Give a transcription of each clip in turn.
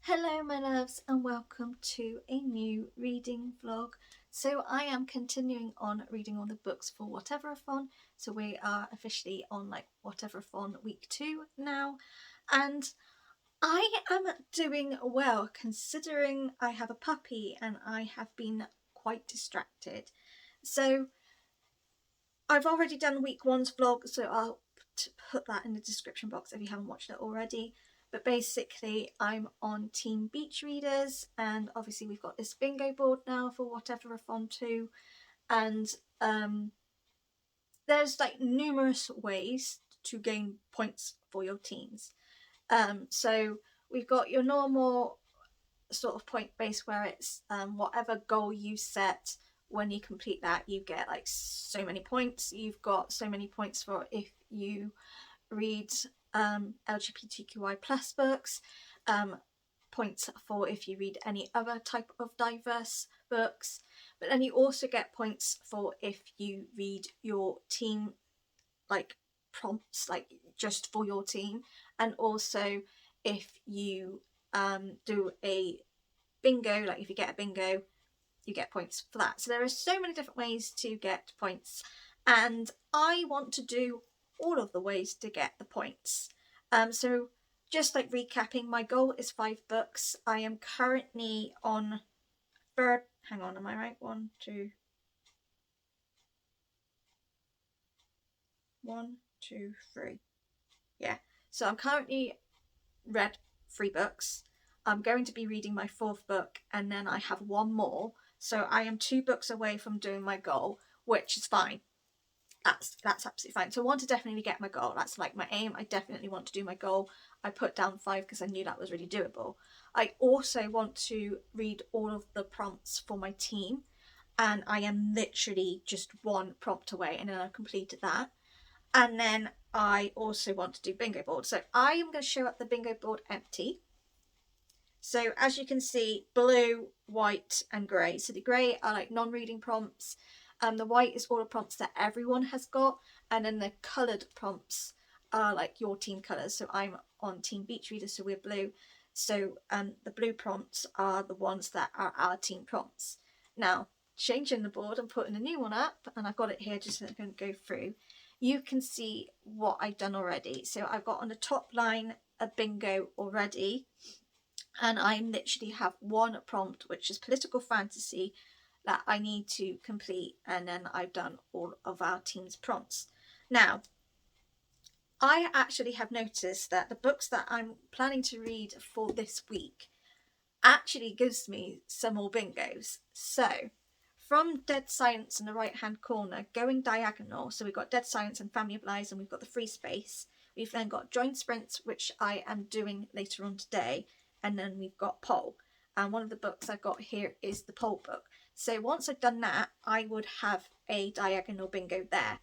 Hello my loves and welcome to a new reading vlog. So I am continuing on reading all the books for Whateverathon. So we are officially on Whateverathon week 2 now, and I am doing well considering I have a puppy and I have been quite distracted. So I've already done week 1's vlog, so I'll put that in the description box if you haven't watched it already. But basically I'm on Team Beach Readers, and obviously we've got this bingo board now for Whateverathon 2, and there's numerous ways to gain points for your teams. So we've got your normal sort of point base where it's whatever goal you set, when you complete that you get so many points. You've got so many points for if you read LGBTQI plus books, points for if you read any other type of diverse books, but then you also get points for if you read your team prompts just for your team, and also if you do a bingo, if you get a bingo you get points for that. So there are so many different ways to get points, and I want to do all of the ways to get the points. So just recapping, my goal is 5 books. I am currently on third, hang on, am I right? 1, 2, 3. Yeah, so I'm currently read 3 books. I'm going to be reading my 4th book, and then I have 1 more. So I am 2 books away from doing my goal, which is fine. That's absolutely fine. So I want to definitely get my goal. That's my aim. I definitely want to do my goal. I put down 5 because I knew that was really doable. I also want to read all of the prompts for my team, and I am literally just 1 prompt away, and then I've completed that. And then I also want to do bingo board. So I am going to show up the bingo board empty. So as you can see, blue, white and grey. So the grey are non-reading prompts. The white is all the prompts that everyone has got. And then the coloured prompts are your team colours. So I'm on Team Beach Reader, so we're blue. So the blue prompts are the ones that are our team prompts. Now, changing the board and putting a new one up, and I've got it here just so I'm going to go through. You can see what I've done already. So I've got on the top line a bingo already, and I literally have 1 prompt, which is political fantasy, that I need to complete, and then I've done all of our team's prompts. Now, I actually have noticed that the books that I'm planning to read for this week actually gives me some more bingos. So from Dead Silence in the right hand corner, going diagonal, so we've got Dead Silence and Family of Lies, and we've got the free space. We've then got Joint Sprints, which I am doing later on today, and then we've got Poll. And one of the books I've got here is the Poll book. So once I've done that, I would have a diagonal bingo there.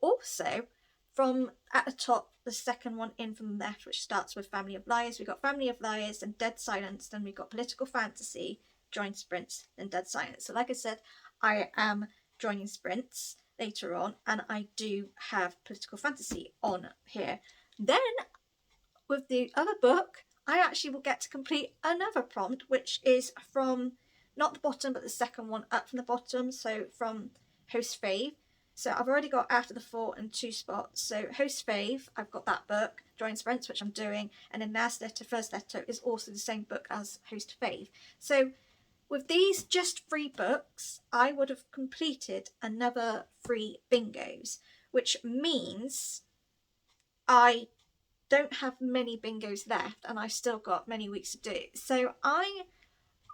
Also, from at the top, the second one in from the left, which starts with Family of Liars, we've got Family of Liars and Dead Silence, then we've got Political Fantasy, Joint Sprints and Dead Silence. So like I said, I am joining sprints later on, and I do have political fantasy on here. Then with the other book, I actually will get to complete another prompt, which is from not the bottom but the second one up from the bottom, so from Host Fave. So I've already got After the 4 and 2 spots. So Host Fave, I've got that book, Join Sprints, which I'm doing, and then Last Letter, First Letter is also the same book as Host Fave. So with these just 3 books, I would have completed another 3 bingos, which means I don't have many bingos left, and I've still got many weeks to do. So I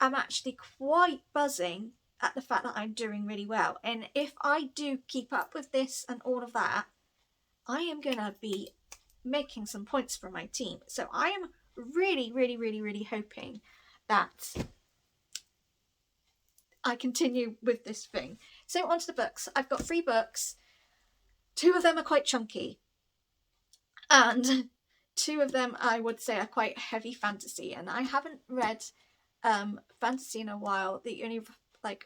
am actually quite buzzing at the fact that I'm doing really well. And if I do keep up with this and all of that, I am going to be making some points for my team. So I am really hoping that I continue with this thing. So onto the books. I've got 3 books. 2 of them are quite chunky, and 2 of them I would say are quite heavy fantasy, and I haven't read fantasy in a while. The only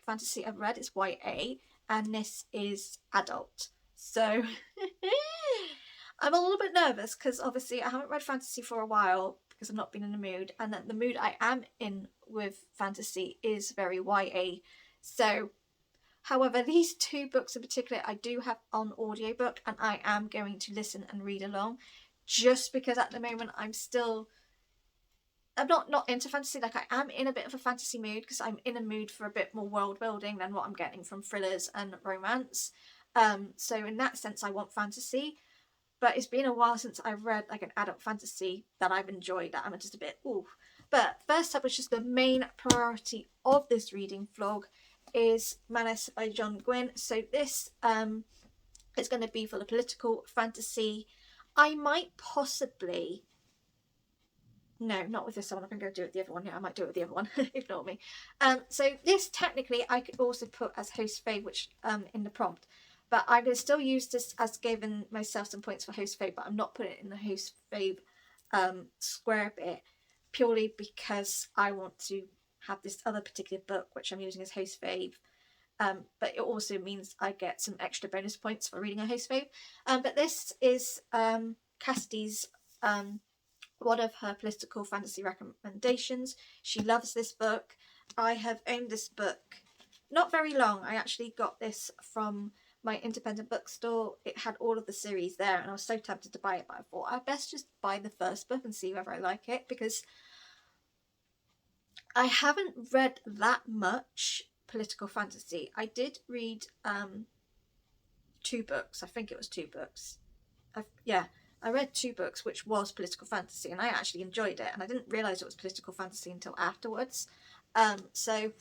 fantasy I've read is YA, and this is adult. So I'm a little bit nervous because obviously I haven't read fantasy for a while because I've not been in the mood, and that the mood I am in with fantasy is very YA. So, however, these two books in particular I do have on audiobook, and I am going to listen and read along, just because at the moment I'm not into fantasy. Like, I am in a bit of a fantasy mood because I'm in a mood for a bit more world building than what I'm getting from thrillers and romance. So in that sense, I want fantasy. But it's been a while since I've read like an adult fantasy that I've enjoyed, that I'm just a bit ooh. But first up, which is the main priority of this reading vlog, is Malice by John Gwynne. So this is going to be for the political fantasy. I might possibly... No, not with this one. I'm going to go do it with the other one. Yeah, I might do it with the other one. Ignore me. So this technically I could also put as host fave, which in the prompt. But I'm going to still use this as giving myself some points for host fave, but I'm not putting it in the host fave square bit, purely because I want to have this other particular book, which I'm using as host fave. But it also means I get some extra bonus points for reading a host fave. But this is Cassidy's one of her political fantasy recommendations. She loves this book. I have owned this book not very long. I actually got this from my independent bookstore. It had all of the series there, and I was so tempted to buy it, but I thought I'd best just buy the first book and see whether I like it, because I haven't read that much political fantasy. I did read 2 books. I think it was 2 books. I read 2 books, which was political fantasy, and I actually enjoyed it, and I didn't realise it was political fantasy until afterwards. So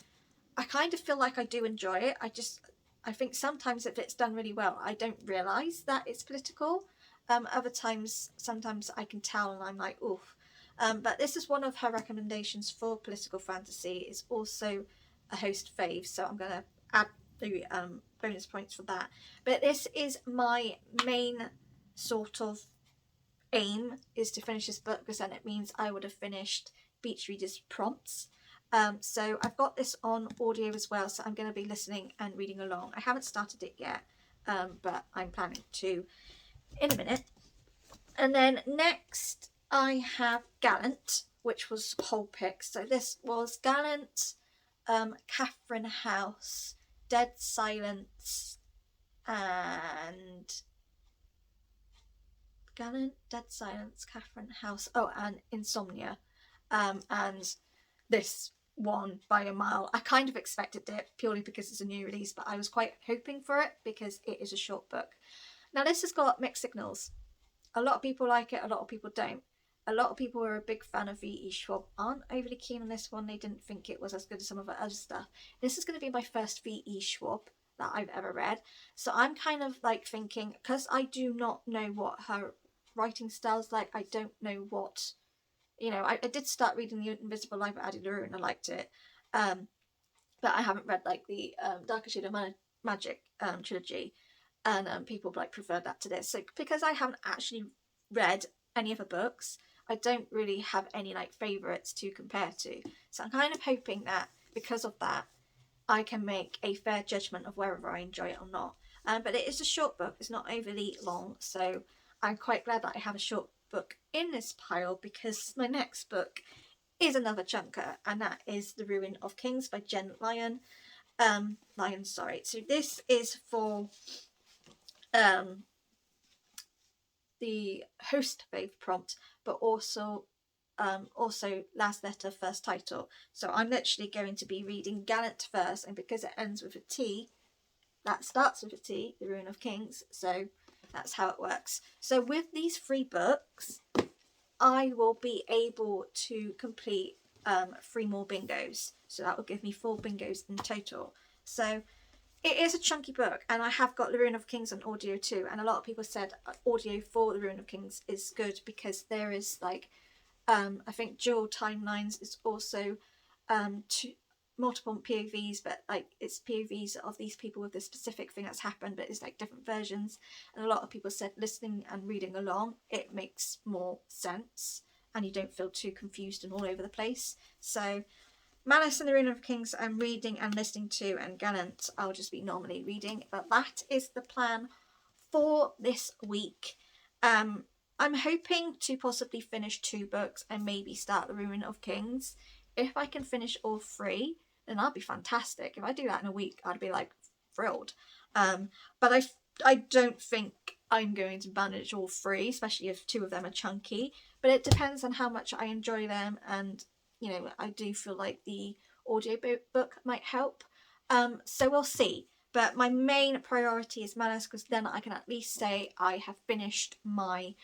I kind of feel like I do enjoy it. I think sometimes if it's done really well, I don't realise that it's political. Other times, sometimes I can tell and I'm like, oof. But this is one of her recommendations for political fantasy. It's also a host fave, so I'm going to add the bonus points for that. But this is my main sort of aim, is to finish this book, because then it means I would have finished Beach Reader's prompts. So I've got this on audio as well, so I'm going to be listening and reading along. I haven't started it yet, but I'm planning to in a minute. And then next I have Gallant, which was whole picks. So this was Gallant, Catherine House, Dead Silence, and Gallant, Dead Silence, Catherine House, and Insomnia. And this won by a mile. I kind of expected it purely because it's a new release, but I was quite hoping for it because it is a short book. Now this has got mixed signals. A lot of people like it, a lot of people don't. A lot of people who are a big fan of V.E. Schwab aren't overly keen on this one. They didn't think it was as good as some of her other stuff. This is going to be my first V.E. Schwab that I've ever read. So I'm kind of like thinking, because I do not know what her writing style's like, I don't know what... You know, I did start reading The Invisible Life of Addie LaRue and I liked it. But I haven't read like the Darker Shade of Magic trilogy. And people like preferred that to this. So because I haven't actually read any of her books, I don't really have any like favourites to compare to. So I'm kind of hoping that because of that, I can make a fair judgment of whether I enjoy it or not. But it is a short book. It's not overly long. So I'm quite glad that I have a short book in this pile, because my next book is another chunker, and that is The Ruin of Kings by Jen Lyon. So this is for the host fave prompt, but also last letter first title. So I'm literally going to be reading Gallant first, and because it ends with a T, that starts with a T, The Ruin of Kings, so that's how it works. So with these 3 books, I will be able to complete 3 more bingos. So that will give me 4 bingos in total. So it is a chunky book, and I have got The Ruin of Kings on audio too. And a lot of people said audio for The Ruin of Kings is good because there is like, I think dual timelines is also multiple POVs, but like it's POVs of these people with this specific thing that's happened, but it's like different versions. And a lot of people said listening and reading along, it makes more sense and you don't feel too confused and all over the place. So Malice and the Ruin of Kings I'm reading and listening to, and Gallant I'll just be normally reading. But that is the plan for this week. I'm hoping to possibly finish 2 books and maybe start The Ruin of Kings. If I can finish all 3, then that'd be fantastic. If I do that in a week, I'd be like thrilled. But I don't think I'm going to manage all 3, especially if 2 of them are chunky. But it depends on how much I enjoy them, and I do feel like the audiobook might help. So we'll see. But my main priority is Malice, because then I can at least say I have finished my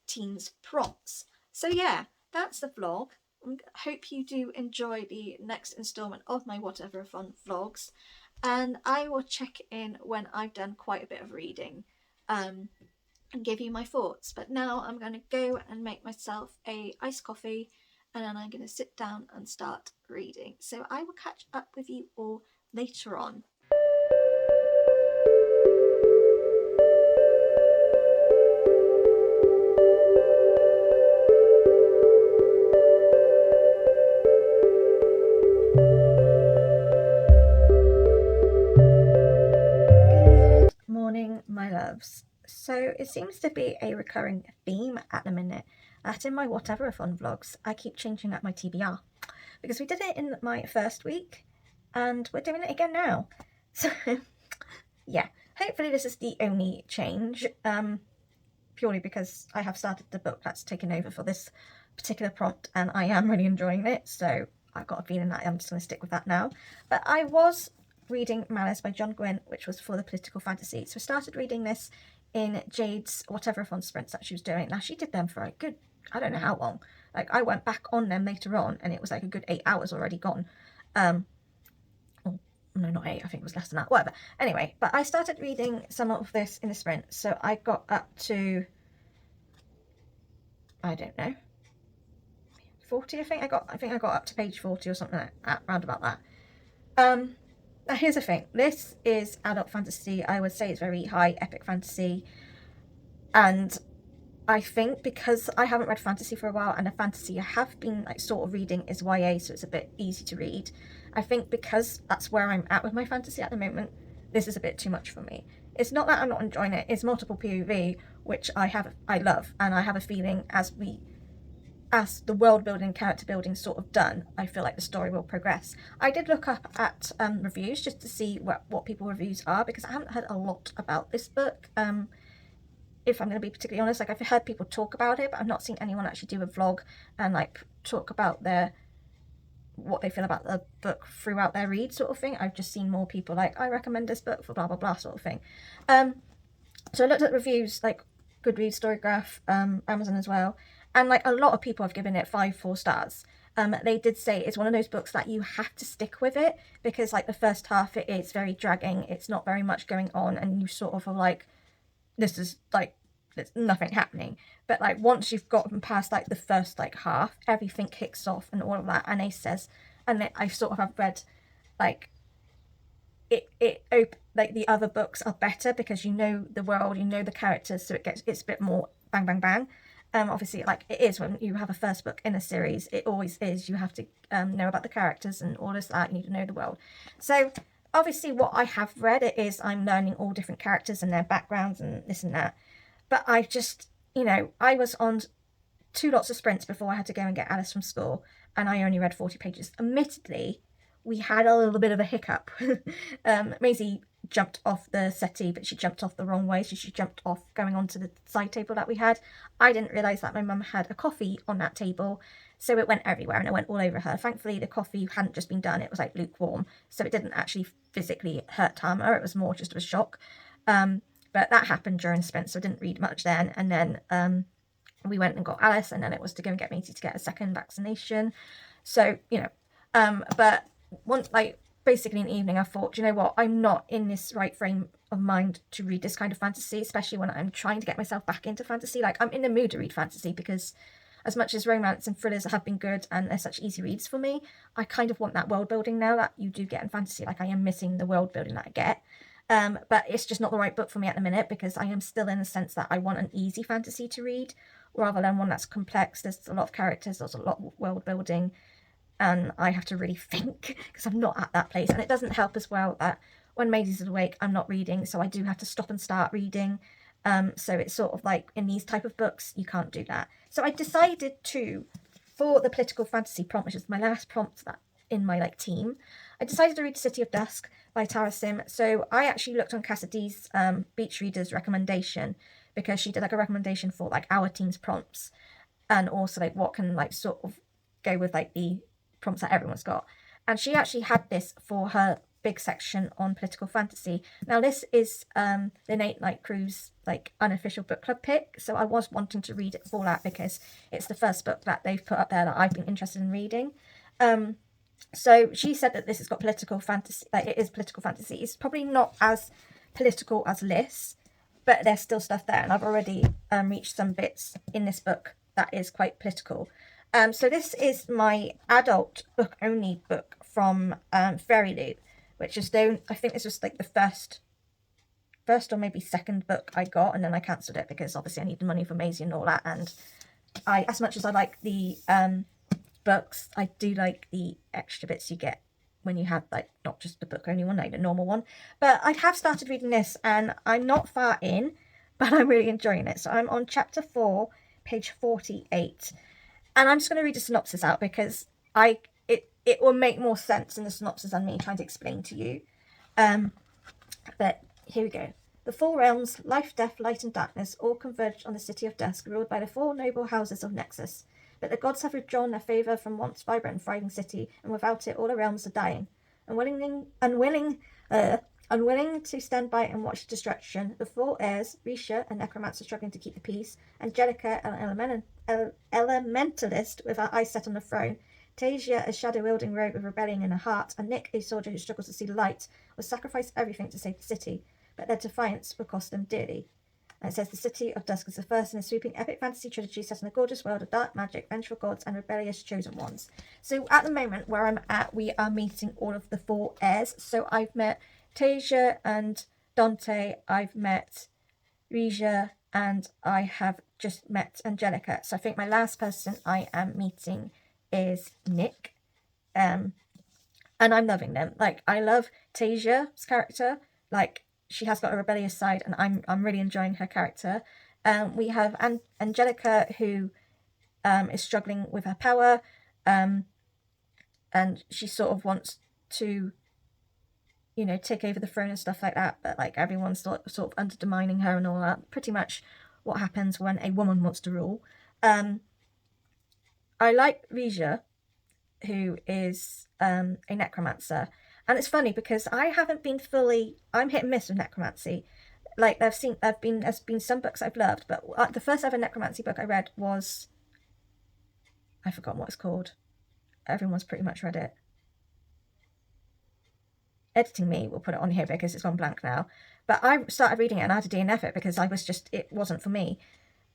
teens prompts. So yeah, that's the vlog. I hope you do enjoy the next instalment of my Whateverathon vlogs, and I will check in when I've done quite a bit of reading and give you my thoughts. But now I'm going to go and make myself a iced coffee, and then I'm going to sit down and start reading. So I will catch up with you all later on. My loves. So it seems to be a recurring theme at the minute that in my Whateverathon vlogs I keep changing up my TBR, because we did it in my first week and we're doing it again now. So yeah, hopefully this is the only change, purely because I have started the book that's taken over for this particular prompt and I am really enjoying it, so I've got a feeling that I'm just going to stick with that now. But I was reading Malice by John Gwynne, which was for the political fantasy. So I started reading this in Jade's Whateverathon sprints that she was doing. Now, she did them for a good, I don't know how long. Like, I went back on them later on and it was like a good 8 hours already gone. Oh, no, not 8, I think it was less than that, whatever. Anyway, but I started reading some of this in a sprint. So I got up to, I don't know, 40, I think I got up to page 40 or something like that, round about that. Now here's the thing, this is adult fantasy. I would say it's very high epic fantasy, and I think because I haven't read fantasy for a while, and the fantasy I have been like sort of reading is YA, so it's a bit easy to read. I think because that's where I'm at with my fantasy at the moment, this is a bit too much for me. It's not that I'm not enjoying it, it's multiple POV, which I love, and I have a feeling as the world building, character building sort of done, I feel like the story will progress. I did look up at reviews just to see what people's reviews are, because I haven't heard a lot about this book. If I'm going to be particularly honest, like I've heard people talk about it, but I've not seen anyone actually do a vlog and like talk about what they feel about the book throughout their read sort of thing. I've just seen more people like, I recommend this book for blah blah blah sort of thing. So I looked at reviews like Goodreads, Storygraph, Amazon as well. And like a lot of people have given it 4 stars. They did say it's one of those books that you have to stick with it, because like the first half it is very dragging. It's not very much going on, and you sort of are like, this is like, there's nothing happening. But like once you've gotten past like the first like half, everything kicks off and all of that. And Ace says, and I sort of have read like like the other books are better because you know the world, you know the characters, so it's a bit more bang bang bang. Obviously, like it is when you have a first book in a series, it always is. You have to know about the characters and all this that. You need to know the world. So obviously, what I have read it is I'm learning all different characters and their backgrounds and this and that. But I just, I was on 2 lots of sprints before I had to go and get Alice from school, and I only read 40 pages. Admittedly, we had a little bit of a hiccup. Maisy jumped off the settee, but she jumped off the wrong way, so she jumped off going onto the side table that we had. I didn't realise that my mum had a coffee on that table, so it went everywhere and it went all over her. Thankfully, the coffee hadn't just been done, it was like lukewarm, so it didn't actually physically hurt Tama, it was more just a shock. But that happened during sprint, so I didn't read much then. And then we went and got Alice, and then it was to go and get Maisy to get a second vaccination. So, but basically in the evening, I thought, you know what, I'm not in this right frame of mind to read this kind of fantasy, especially when I'm trying to get myself back into fantasy. Like, I'm in the mood to read fantasy because as much as romance and thrillers have been good and they're such easy reads for me, I kind of want that world building now that you do get in fantasy. Like, I am missing the world building that I get. But it's just not the right book for me at the minute, because I am still in the sense that I want an easy fantasy to read rather than one that's complex. There's a lot of characters, there's a lot of world building, and I have to really think because I'm not at that place. And it doesn't help as well that when Maisy's awake, I'm not reading, so I do have to stop and start reading. So it's sort of like in these type of books, you can't do that. So I decided to, for the political fantasy prompt, which is my last prompt that in my like team, I decided to read City of Dusk by Tara Sim. So I actually looked on Cassidy's Beach Readers recommendation, because she did like a recommendation for like our team's prompts, and also like what can like sort of go with like the prompts that everyone's got. And she actually had this for her big section on political fantasy. Now this is the Nate Night Cruise like unofficial book club pick, so I was wanting to read it for that because it's the first book that they've put up there that I've been interested in reading. So she said that this has got political fantasy, like it is political fantasy. It's probably not as political as Liz, but there's still stuff there, and I've already reached some bits in this book that is quite political. So this is my adult book only book from Fairy Loop, which is I think this was like the first or maybe second book I got, and then I cancelled it because obviously I needed money for Maisy and all that. And I, as much as I like the books, I do like the extra bits you get when you have like not just the book only one, like the normal one. But I have started reading this, and I'm not far in, but I'm really enjoying it. So I'm on chapter 4, page 48, and I'm just going to read the synopsis out because it will make more sense in the synopsis than me trying to explain to you. But here we go. The four realms, life, death, light and darkness, all converged on the City of Dusk, ruled by the four noble houses of Nexus. But the gods have withdrawn their favour from once vibrant and thriving city, and without it all the realms are dying. Unwilling to stand by and watch destruction, the four heirs, Risha, a necromancer struggling to keep the peace, Angelica, an elementalist with her eyes set on the throne, Tasia, a shadow-wielding rogue with rebellion in her heart, and Nick, a soldier who struggles to see the light, will sacrifice everything to save the city, but their defiance will cost them dearly. And it says the City of Dusk is the first in a sweeping epic fantasy trilogy set in a gorgeous world of dark magic, vengeful gods, and rebellious chosen ones. So at the moment where I'm at, we are meeting all of the four heirs. So I've met Tasia and Dante, I've met Rija, and I have just met Angelica. So I think my last person I am meeting is Nick. And I'm loving them. Like, I love Tasia's character. Like, she has got a rebellious side, and I'm really enjoying her character. We have Angelica, who is struggling with her power, and she sort of wants to, you know, take over the throne and stuff like that, but like everyone's sort of undermining her and all that. Pretty much what happens when a woman wants to rule. I like Rija, who is a necromancer. And it's funny because I haven't been fully, I'm hit and miss with necromancy. Like there's been some books I've loved, but the first ever necromancy book I read was, I've forgotten what it's called. Everyone's pretty much read it. Editing me will put it on here because it's gone blank now. But I started reading it and I had to DNF it because it wasn't for me.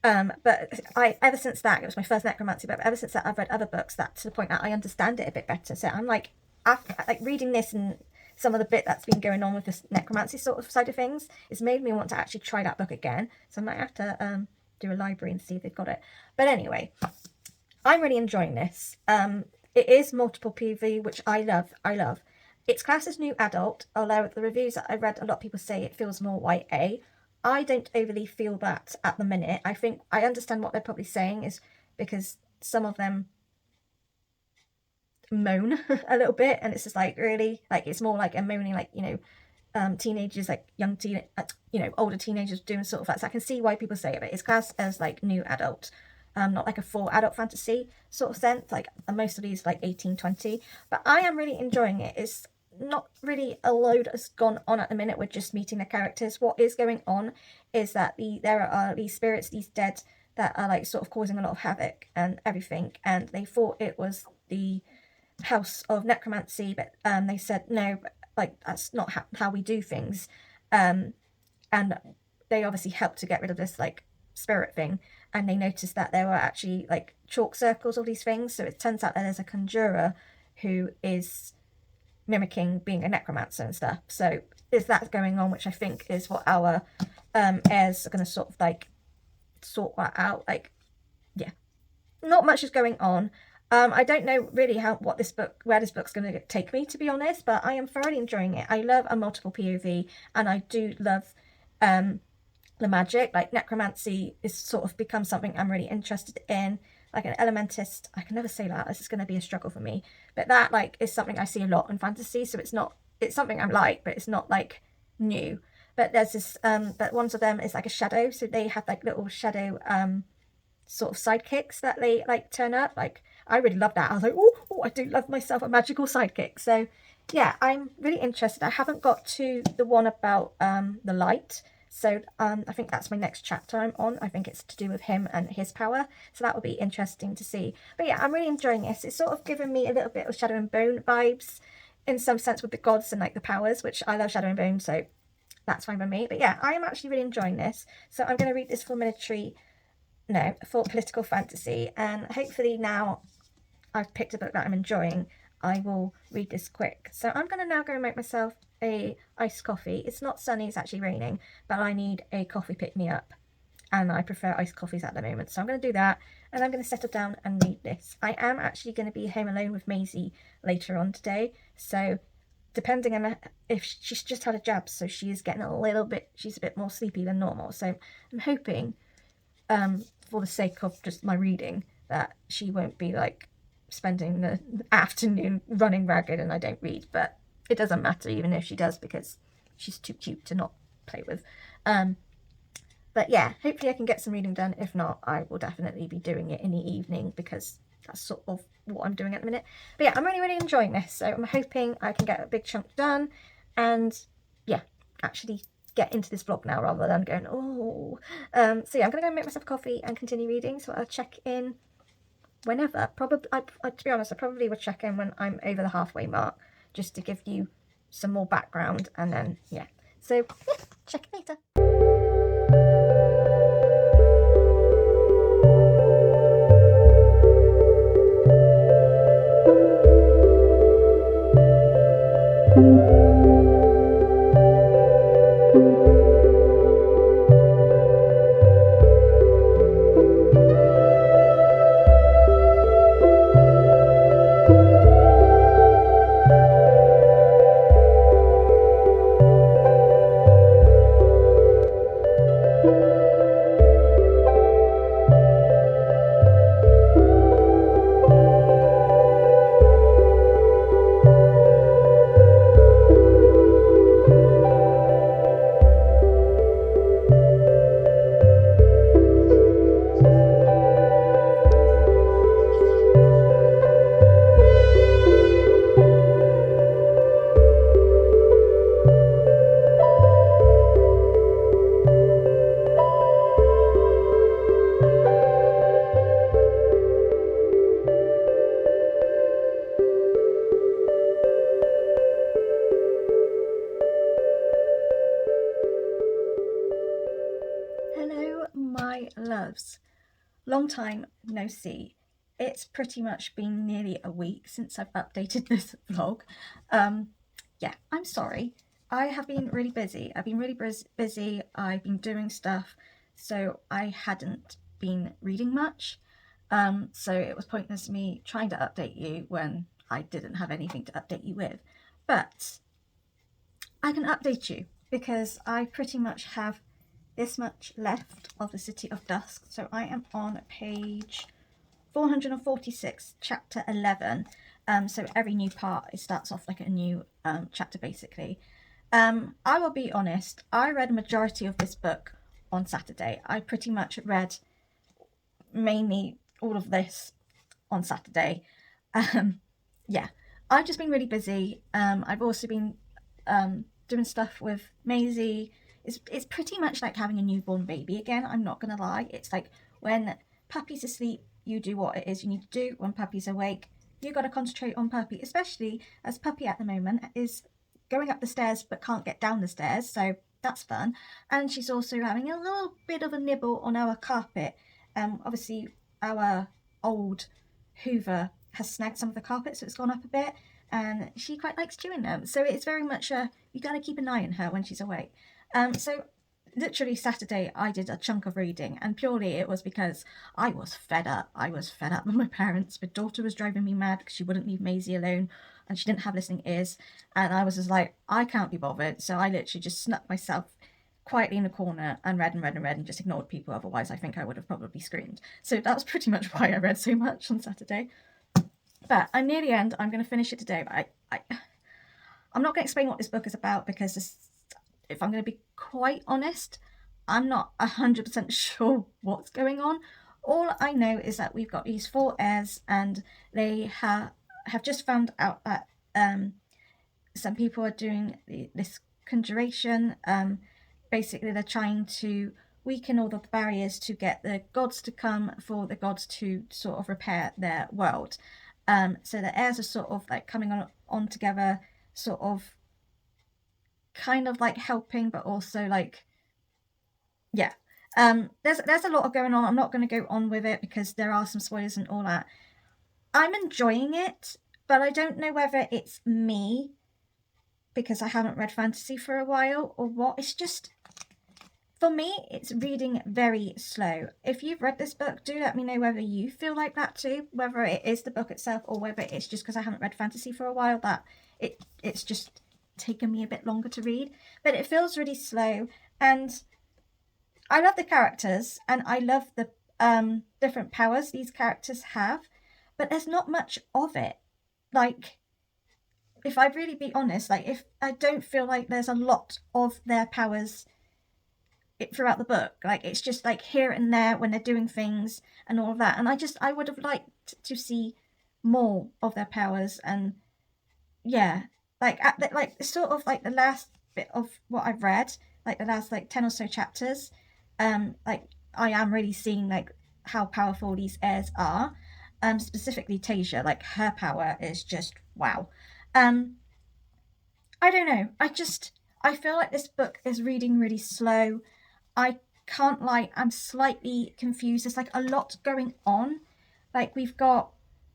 But ever since that, it was my first necromancy book, but ever since that I've read other books that to the point that I understand it a bit better. So I'm like, after like reading this and some of the bit that's been going on with this necromancy sort of side of things, it's made me want to actually try that book again. So I might have to do a library and see if they've got it. But anyway, I'm really enjoying this. It is multiple PV, which I love. It's classed as new adult, although the reviews that I read, a lot of people say it feels more YA. I don't overly feel that at the minute. I think I understand what they're probably saying is because some of them moan a little bit, and it's just like, really, like it's more like a moaning, like, you know, teenagers, like older teenagers doing sort of that. So I can see why people say it, but it's classed as like new adult, not like a full adult fantasy sort of sense. Like most of these like 18-20, but I am really enjoying it. It's not really a load has gone on at the minute. We're just meeting the characters. What is going on is that there are these spirits, these dead, that are like sort of causing a lot of havoc and everything, and they thought it was the house of necromancy, but they said no, like that's not how we do things, and they obviously helped to get rid of this like spirit thing, and they noticed that there were actually like chalk circles, all these things. So it turns out that there's a conjurer who is mimicking being a necromancer and stuff. So is that going on, which I think is what our heirs are going to sort of like sort that out. Like, yeah, not much is going on. I don't know really where this book's going to take me, to be honest, but I am thoroughly enjoying it. I love a multiple POV, and I do love the magic. Like necromancy is sort of become something I'm really interested in. Like an elementist, I can never say that, this is going to be a struggle for me, but that like is something I see a lot in fantasy, so it's something I'm like, but it's not like new. But there's this but one of them is like a shadow, so they have like little shadow sort of sidekicks that they like turn up. Like I really love that. I was like, oh, I do love myself a magical sidekick. So yeah, I'm really interested. I haven't got to the one about the light, so I think that's my next chapter I'm on. I think it's to do with him and his power, so that will be interesting to see. But yeah, I'm really enjoying this. It's sort of given me a little bit of Shadow and Bone vibes in some sense with the gods and like the powers, which I love Shadow and Bone, so that's fine with me. But yeah, I am actually really enjoying this. So I'm going to read this for political fantasy, and hopefully now I've picked a book that I'm enjoying, I will read this quick. So I'm going to now go and make myself a iced coffee. It's not sunny, it's actually raining, but I need a coffee pick-me-up, and I prefer iced coffees at the moment. So I'm going to do that, and I'm going to settle down and read this. I am actually going to be home alone with Maisy later on today, so depending on if she's just had a jab, so she is getting she's a bit more sleepy than normal. So I'm hoping, for the sake of just my reading, that she won't be like spending the afternoon running ragged and I don't read, but it doesn't matter even if she does, because she's too cute to not play with. But yeah, hopefully I can get some reading done. If not, I will definitely be doing it in the evening, because that's sort of what I'm doing at the minute. But yeah, I'm really enjoying this, so I'm hoping I can get a big chunk done and yeah, actually get into this vlog now rather than going so yeah, I'm gonna go make myself coffee and continue reading, so I'll check in whenever. Probably to be honest, I probably would check in when I'm over the halfway mark, just to give you some more background, and then yeah, so yeah, check in later. Loves, long time no see. It's pretty much been nearly a week since I've updated this vlog. Yeah, I'm sorry. I have been really busy. I've been really busy. I've been doing stuff, so I hadn't been reading much. So it was pointless me trying to update you when I didn't have anything to update you with. But I can update you because I pretty much have this much left of the City of Dusk. So I am on page 446, chapter 11. So every new part, it starts off like a new chapter basically. I will be honest, I read a majority of this book on Saturday. I pretty much read mainly all of this on Saturday. Yeah, I've just been really busy. I've also been doing stuff with Maisy. It's pretty much like having a newborn baby again, I'm not gonna lie. It's like when Puppy's asleep, you do what it is you need to do. When Puppy's awake, you got to concentrate on Puppy, especially as Puppy at the moment is going up the stairs but can't get down the stairs, so that's fun. And she's also having a little bit of a nibble on our carpet. Obviously our old Hoover has snagged some of the carpet, so it's gone up a bit, and she quite likes chewing them, so it's very much you got to keep an eye on her when she's awake. So literally Saturday I did a chunk of reading, and purely it was because I was fed up. I was fed up with my parents. My daughter was driving me mad because she wouldn't leave Maisy alone and she didn't have listening ears, and I was just like, I can't be bothered. So I literally just snuck myself quietly in a corner and read and read and read and just ignored people. Otherwise, I think I would have probably screamed. So that was pretty much why I read so much on Saturday. But I'm near the end. I'm going to finish it today. But I'm not going to explain what this book is about because if I'm going to be quite honest, I'm not 100% sure what's going on. All I know is that we've got these 4 heirs, and they have just found out that some people are doing this conjuration. Basically, they're trying to weaken all the barriers to get the gods to come, for the gods to sort of repair their world. So the heirs are sort of like coming on together, sort of kind of like helping, but also like, yeah. There's a lot going on. I'm not going to go on with it because there are some spoilers and all that. I'm enjoying it, but I don't know whether it's me because I haven't read fantasy for a while or what. It's just, for me, it's reading very slow. If you've read this book, do let me know whether you feel like that too, whether it is the book itself or whether it's just because I haven't read fantasy for a while that it's just taken me a bit longer to read. But it feels really slow, and I love the characters and I love the different powers these characters have, but there's not much of it. Like, if I really be honest, like, if I don't feel like there's a lot of their powers throughout the book. Like, it's just like here and there when they're doing things and all of that. And I would have liked to see more of their powers. And yeah, like sort of like the last bit of what I've read, like the last like 10 or so chapters, like I am really seeing like how powerful these heirs are. Specifically Tasia, like her power is just wow. I don't know. I feel like this book is reading really slow. I can't lie, I'm slightly confused. There's like a lot going on. Like, we've got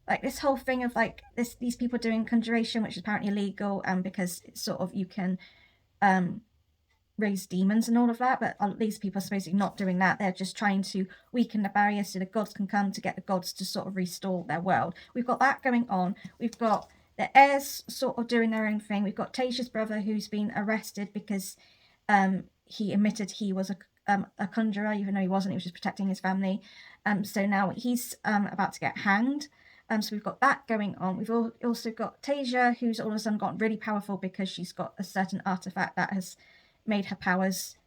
like this whole thing of like these people doing conjuration, which is apparently illegal, because it's sort of, you can raise demons and all of that, but these people are supposedly not doing that. They're just trying to weaken the barrier so the gods can come, to get the gods to sort of restore their world. We've got that going on. We've got the heirs sort of doing their own thing. We've got Tasia's brother, who's been arrested because he admitted he was a conjurer, even though he wasn't. He was just protecting his family. So now he's about to get hanged. So we've got that going on. We've also got Tasia, who's all of a sudden gotten really powerful because she's got a certain artifact that has made her powers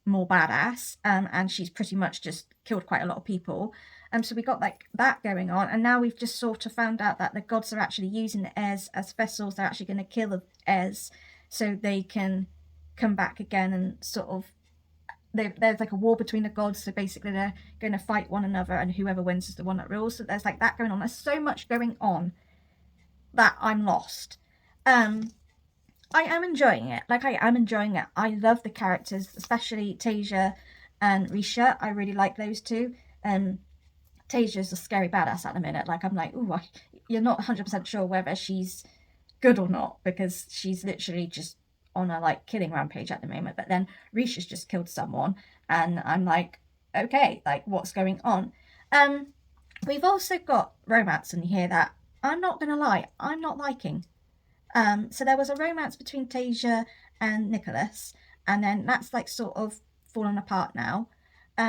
more badass, and she's pretty much just killed quite a lot of people. So we got like that going on, and now we've just sort of found out that the gods are actually using the heirs as vessels. They're actually going to kill the heirs so they can come back again, and sort of there's like a war between the gods. So basically they're going to fight one another, and whoever wins is the one that rules. So there's like that going on. There's so much going on that I'm lost. I am enjoying it. Like, I am enjoying it. I love the characters, especially Tasia and Risha. I really like those two. Tasia's a scary badass at the minute. Like, I'm like, ooh, you're not 100% sure whether she's good or not, because she's literally just on a like killing rampage at the moment. But then Risha's just killed someone, and I'm like, okay, like, what's going on? We've also got romance in here that I'm not gonna lie, I'm not liking. So there was a romance between Tasia and Nicholas, and then that's like sort of fallen apart now.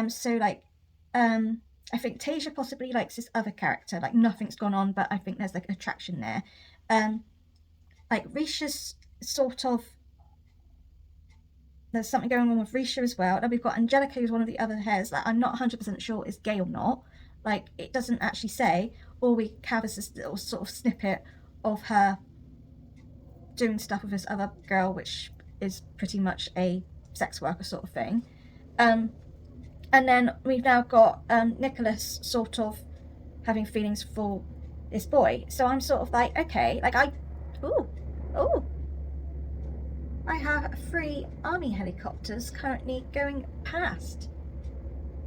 So like, I think Tasia possibly likes this other character. Like, nothing's gone on, but I think there's like attraction there. Like, Risha's sort of, there's something going on with Risha as well. Then we've got Angelica, who's one of the other heirs that I'm not 100% sure is gay or not. Like, it doesn't actually say. All we have is this little sort of snippet of her doing stuff with this other girl, which is pretty much a sex worker sort of thing. And then we've now got Nicholas sort of having feelings for this boy. So I'm sort of like, okay, like I have 3 army helicopters currently going past.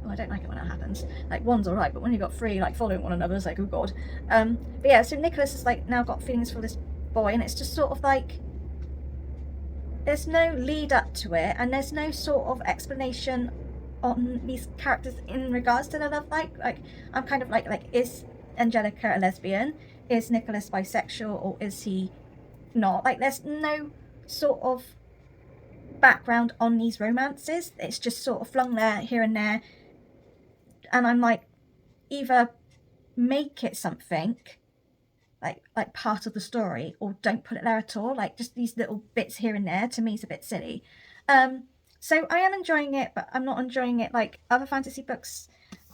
Oh, I don't like it when that happens. Like, one's alright, but when you've got 3 like following one another, it's like, oh god. But yeah, so Nicholas has like now got feelings for this boy, and it's just sort of like, there's no lead up to it, and there's no sort of explanation on these characters in regards to their love life. Like, I'm kind of like, is Angelica a lesbian? Is Nicholas bisexual, or is he not? Like, there's no sort of background on these romances. It's just sort of flung there, here and there, and I'm like, either make it something like part of the story, or don't put it there at all. Like, just these little bits here and there, to me, is a bit silly. So I am enjoying it, but I'm not enjoying it like other fantasy books.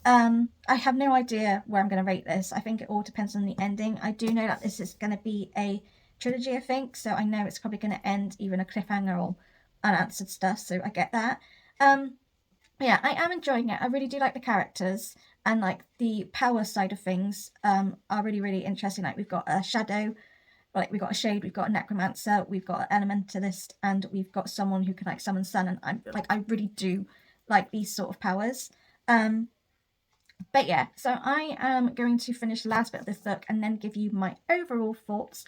I have no idea where I'm going to rate this. I think it all depends on the ending. I do know that this is going to be a trilogy, I think, so I know it's probably going to end either in a cliffhanger or unanswered stuff, so I get that. Yeah, I am enjoying it. I really do like the characters, and like the power side of things are really, really interesting. Like, we've got a shadow, like we've got a shade, we've got a necromancer, we've got an elementalist, and we've got someone who can like summon sun, and I really do like these sort of powers. But yeah, so I am going to finish the last bit of this book and then give you my overall thoughts.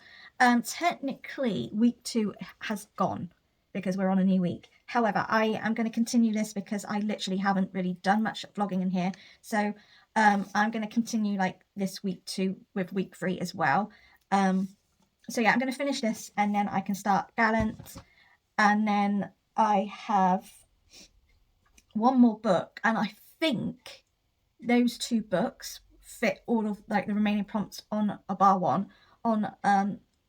Technically, week 2 has gone because we're on a new week. However, I am going to continue this because I literally haven't really done much vlogging in here. So I'm going to continue like this week 2 with week 3 as well. So yeah, I'm going to finish this and then I can start Gallant. And then I have one more book, and I think those 2 books fit all of like the remaining prompts on a bar one on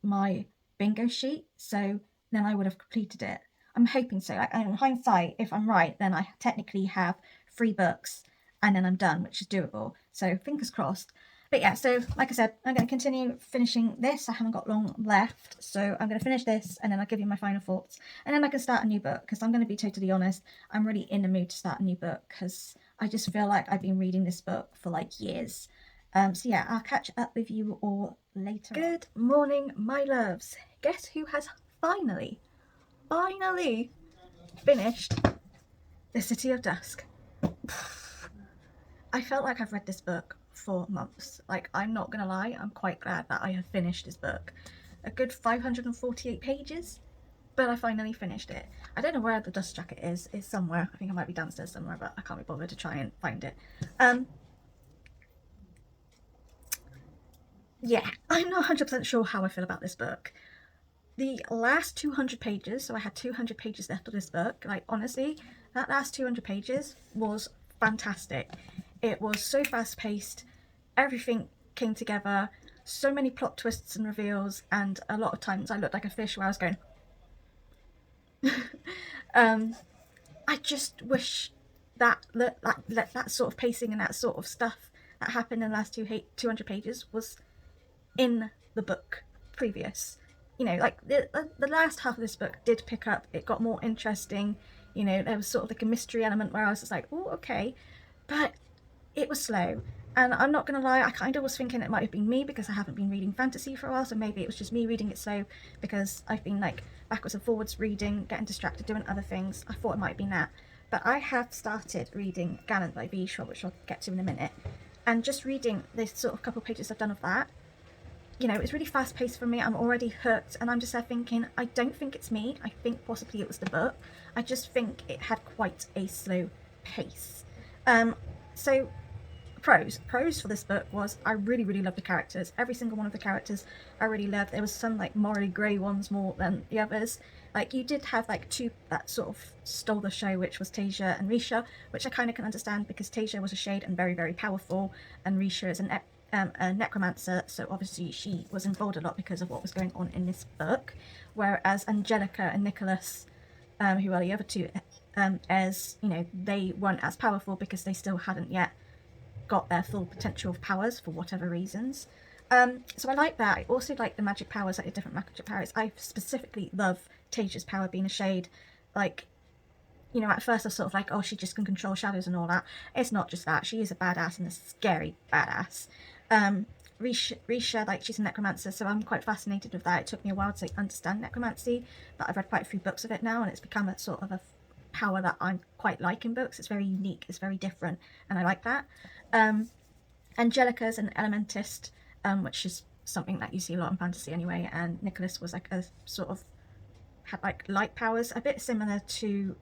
my bingo sheet, so then I would have completed it. I'm hoping so. Like, in hindsight, if I'm right, then I technically have 3 books and then I'm done, which is doable, so fingers crossed. But yeah, so like I said, I'm going to continue finishing this. I haven't got long left, so I'm going to finish this and then I'll give you my final thoughts, and then I can start a new book, because I'm going to be totally honest, I'm really in the mood to start a new book because I just feel like I've been reading this book for like years. So yeah, I'll catch up with you all later. Good morning, my loves. Guess who has finally finished The City of Dusk? I felt like I've read this book for months. Like, I'm not gonna lie, I'm quite glad that I have finished this book. A good 548 pages, but I finally finished it. I don't know where the dust jacket is. It's somewhere. I think it might be downstairs somewhere, but I can't be bothered to try and find it. Yeah, I'm not 100% sure how I feel about this book. The last 200 pages, so I had 200 pages left of this book, like, honestly, that last 200 pages was fantastic. It was so fast paced, everything came together, so many plot twists and reveals, and a lot of times I looked like a fish where I was going I just wish that that sort of pacing and that sort of stuff that happened in the last 200 pages was in the book previous. You know, like the last half of this book did pick up. It got more interesting. You know, there was sort of like a mystery element where I was just like, oh, okay. But it was slow. And I'm not going to lie, I kind of was thinking it might have been me because I haven't been reading fantasy for a while, so maybe it was just me reading it slow because I've been like backwards and forwards reading, getting distracted, doing other things. I thought it might have been that. But I have started reading Gallant by V. Shaw, which I'll get to in a minute. And just reading this sort of couple of pages I've done of that, you know, it's really fast paced for me. I'm already hooked, and I'm just there thinking, I don't think it's me. I think possibly it was the book. I just think it had quite a slow pace. So pros for this book was I really, really loved the characters. Every single one of the characters I really loved. There was some like morally grey ones more than the others. Like, you did have like 2 that sort of stole the show, which was Tasia and Risha, which I kind of can understand because Tasia was a shade and very, very powerful, and Risha is a necromancer, so obviously she was involved a lot because of what was going on in this book. Whereas Angelica and Nicholas, who are the other 2 heirs, you know, they weren't as powerful because they still hadn't yet got their full potential of powers for whatever reasons. So I like that. I also like the magic powers, like the different magic powers. I specifically love Tasia's power being a shade. Like, you know, at first I was sort of like, oh, she just can control shadows and all that. It's not just that. She is a badass, and a scary badass. Risha, like, she's a necromancer, so I'm quite fascinated with that. It took me a while to understand necromancy, but I've read quite a few books of it now, and it's become a sort of a power that I'm quite like in books. It's very unique, it's very different, and I like that. Angelica's an elementist, which is something that you see a lot in fantasy anyway, and Nicholas was like a sort of, had like light powers, a bit similar to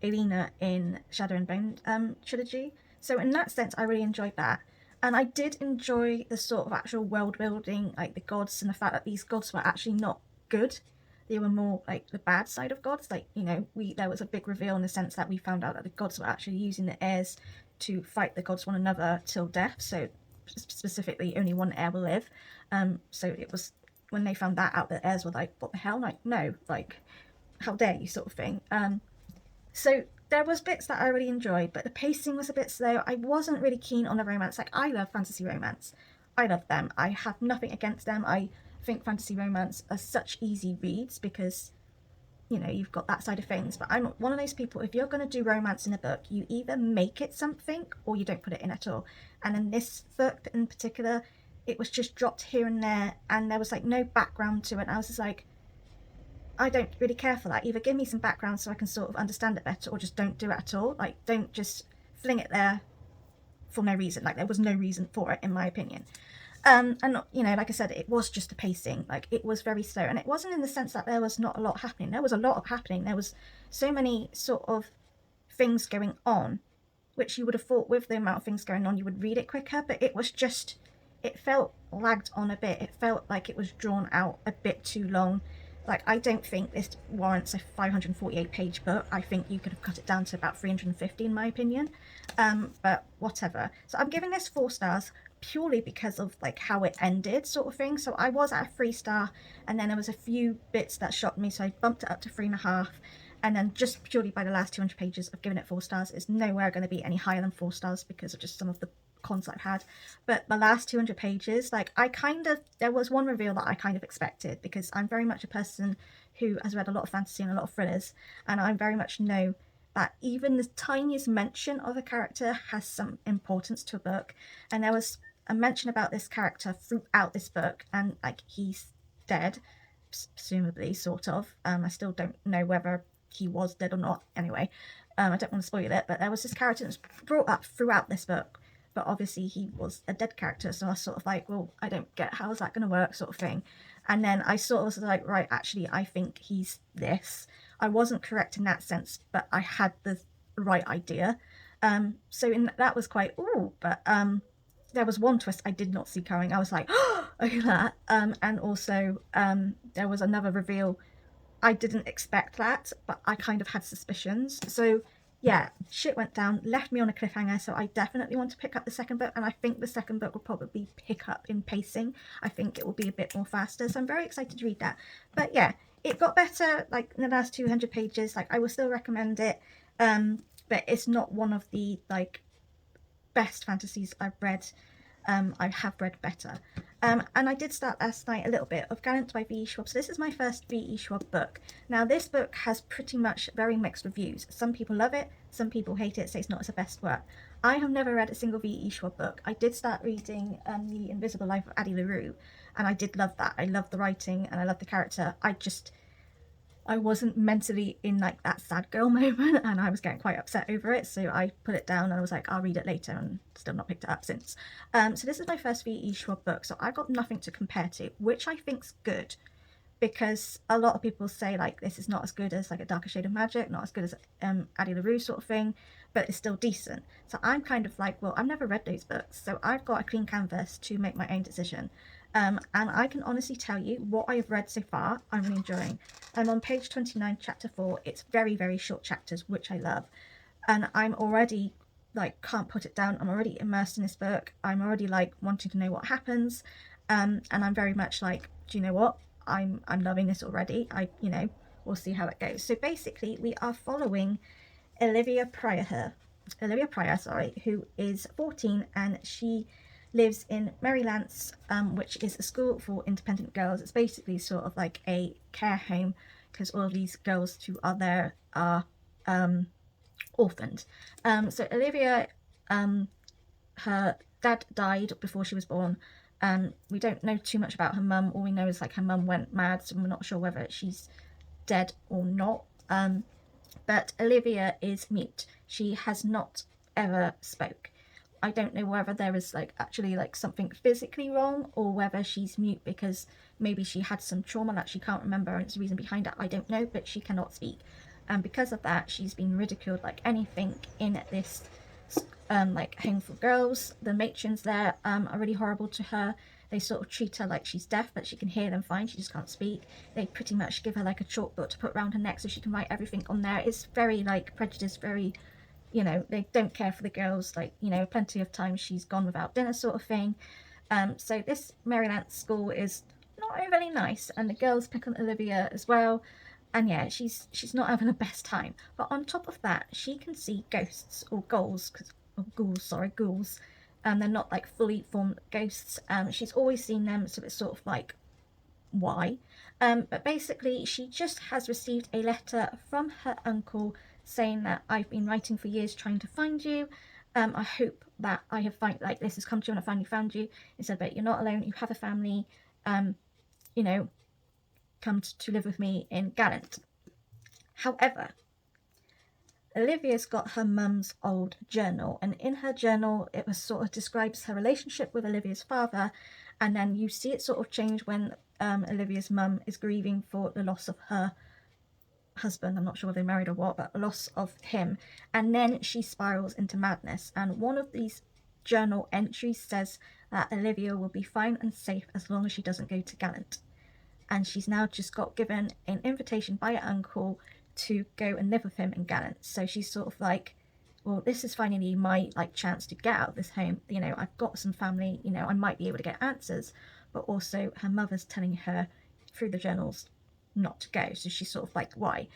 Elena in Shadow and Bone trilogy. So in that sense I really enjoyed that, and I did enjoy the sort of actual world building, like the gods, and the fact that these gods were actually not good. they were more like the bad side of gods. Like, you know, there was a big reveal in the sense that we found out that the gods were actually using the heirs to fight the gods one another till death. So specifically, only one heir will live. So it was when they found that out, the heirs were like, "What the hell? Like, no, like, how dare you?" sort of thing. So there was bits that I really enjoyed, but the pacing was a bit slow. I wasn't really keen on the romance. Like, I love fantasy romance. I love them. I have nothing against them. I think fantasy romance are such easy reads because, you know, you've got that side of things. But I'm one of those people, if you're going to do romance in a book, you either make it something or you don't put it in at all. And in this book in particular, it was just dropped here and there, and there was like no background to it. And I was just like, I don't really care for that. Either give me some background so I can sort of understand it better, or just don't do it at all. Like, don't just fling it there for no reason. Like, there was no reason for it, in my opinion. And, you know, like I said, it was just the pacing. Like, it was very slow. And it wasn't in the sense that there was not a lot happening. There was a lot of happening. There was so many sort of things going on, which you would have thought with the amount of things going on, you would read it quicker. But it was just, it felt lagged on a bit. It felt like it was drawn out a bit too long. Like, I don't think this warrants a 548 page book. I think you could have cut it down to about 350 in my opinion. But whatever. So I'm giving this 4 stars purely because of like how it ended, sort of thing. So I was at a 3-star, and then there was a few bits that shocked me, so I bumped it up to 3.5. And then just purely by the last 200 pages, I've given it 4 stars. It's nowhere going to be any higher than 4 stars because of just some of the cons I've had. But the last 200 pages, like, there was one reveal that I kind of expected, because I'm very much a person who has read a lot of fantasy and a lot of thrillers, and I very much know that even the tiniest mention of a character has some importance to a book. And there was a mention about this character throughout this book, and like, he's dead, presumably, sort of. I still don't know whether he was dead or not. Anyway, I don't want to spoil it, but there was this character that's brought up throughout this book, but obviously he was a dead character, so I was sort of like, well, I don't get how is that going to work, sort of thing. And then I sort of was like, right, actually, I think he's this. I wasn't correct in that sense, but I had the right idea. So that was quite, ooh, but there was one twist I did not see coming. I was like, oh, look at that. And also, there was another reveal. I didn't expect that, but I kind of had suspicions. So yeah, shit went down, left me on a cliffhanger. So I definitely want to pick up the second book, and I think the second book will probably pick up in pacing. I think it will be a bit more faster. So I'm very excited to read that. But yeah, it got better like in the last 200 pages. Like, I will still recommend it. But it's not one of the like best fantasies I've read. I have read better. And I did start last night a little bit of Gallant by V.E. Schwab. So this is my first V.E. Schwab book. Now, this book has pretty much very mixed reviews. Some people love it, some people hate it, say it's not his best work. I have never read a single V.E. Schwab book. I did start reading The Invisible Life of Addie LaRue, and I did love that. I love the writing and I love the character. I wasn't mentally in like that sad girl moment, and I was getting quite upset over it, so I put it down and I was like, I'll read it later, and still not picked it up since. So this is my first V.E. Schwab book, so I got nothing to compare to, which I think's good, because a lot of people say like this is not as good as like A Darker Shade of Magic, not as good as Addie LaRue sort of thing, but it's still decent. So I'm kind of like, well, I've never read those books, so I've got a clean canvas to make my own decision. And I can honestly tell you what I've read so far, I'm really enjoying. I'm on page 29, chapter 4. It's very, very short chapters, which I love. And I'm already, like, can't put it down. I'm already immersed in this book. I'm already, like, wanting to know what happens. And I'm very much like, do you know what? I'm loving this already. We'll see how it goes. So basically, we are following Olivia Pryor, who is 14, and she lives in Merrylands, which is a school for independent girls. It's basically sort of like a care home, because all of these girls who are there are orphaned. So Olivia, her dad died before she was born. We don't know too much about her mum. All we know is like her mum went mad, so we're not sure whether she's dead or not. But Olivia is mute. She has not ever spoke. I don't know whether there is like actually like something physically wrong, or whether she's mute because maybe she had some trauma that she can't remember and it's the reason behind it. I don't know, but she cannot speak. And because of that, she's been ridiculed like anything in this like home for girls. The matrons there are really horrible to her. They sort of treat her like she's deaf, but she can hear them fine, she just can't speak. They pretty much give her like a chalk book to put around her neck so she can write everything on there. It's very like prejudiced, very, you know, they don't care for the girls, like, you know, plenty of times she's gone without dinner sort of thing. So this Maryland school is not overly nice, and the girls pick on Olivia as well, and yeah, she's not having the best time. But on top of that, she can see ghosts or ghouls, ghouls. They're not like fully formed ghosts. She's always seen them, so it's sort of like, why? But basically, she just has received a letter from her uncle saying that I've been writing for years trying to find you. I hope that I have like this has come to you and I finally found you. He said, but you're not alone, you have a family, you know, come to live with me in Gallant. However, Olivia's got her mum's old journal, and in her journal it was sort of describes her relationship with Olivia's father, and then you see it sort of change when Olivia's mum is grieving for the loss of her husband. I'm not sure whether they married or what, but a loss of him, and then she spirals into madness. And one of these journal entries says that Olivia will be fine and safe as long as she doesn't go to Gallant, and she's now just got given an invitation by her uncle to go and live with him in Gallant. So she's sort of like, well, this is finally my like chance to get out of this home, you know, I've got some family, you know, I might be able to get answers. But also her mother's telling her through the journals not to go, so she's sort of like, why?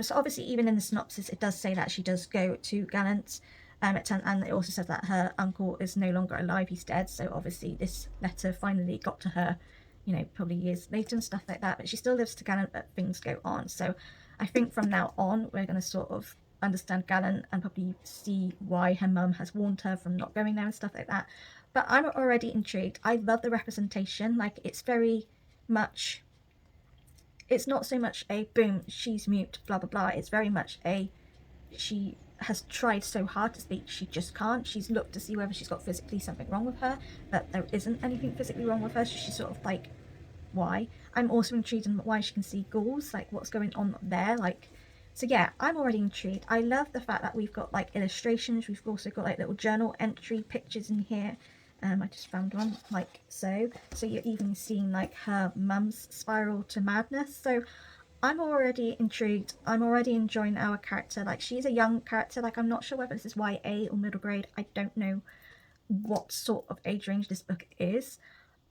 So obviously even in the synopsis it does say that she does go to Gallant, and it also says that her uncle is no longer alive, he's dead. So obviously this letter finally got to her, you know, probably years later and stuff like that, but she still lives to Gallant, but things go on. So I think from now on we're going to sort of understand Gallant and probably see why her mum has warned her from not going there and stuff like that. But I'm already intrigued. I love the representation, like it's very much, it's not so much a boom, she's mute, blah blah blah. It's very much a, she has tried so hard to speak, she just can't. She's looked to see whether she's got physically something wrong with her, but there isn't anything physically wrong with her, so she's sort of like, why? I'm also intrigued in why she can see ghouls, like what's going on there, like, so yeah, I'm already intrigued. I love the fact that we've got like illustrations, we've also got like little journal entry pictures in here. I just found one like so. So you're even seeing like her mum's spiral to madness. So I'm already intrigued. I'm already enjoying our character. Like she's a young character. Like I'm not sure whether this is YA or middle grade. I don't know what sort of age range this book is.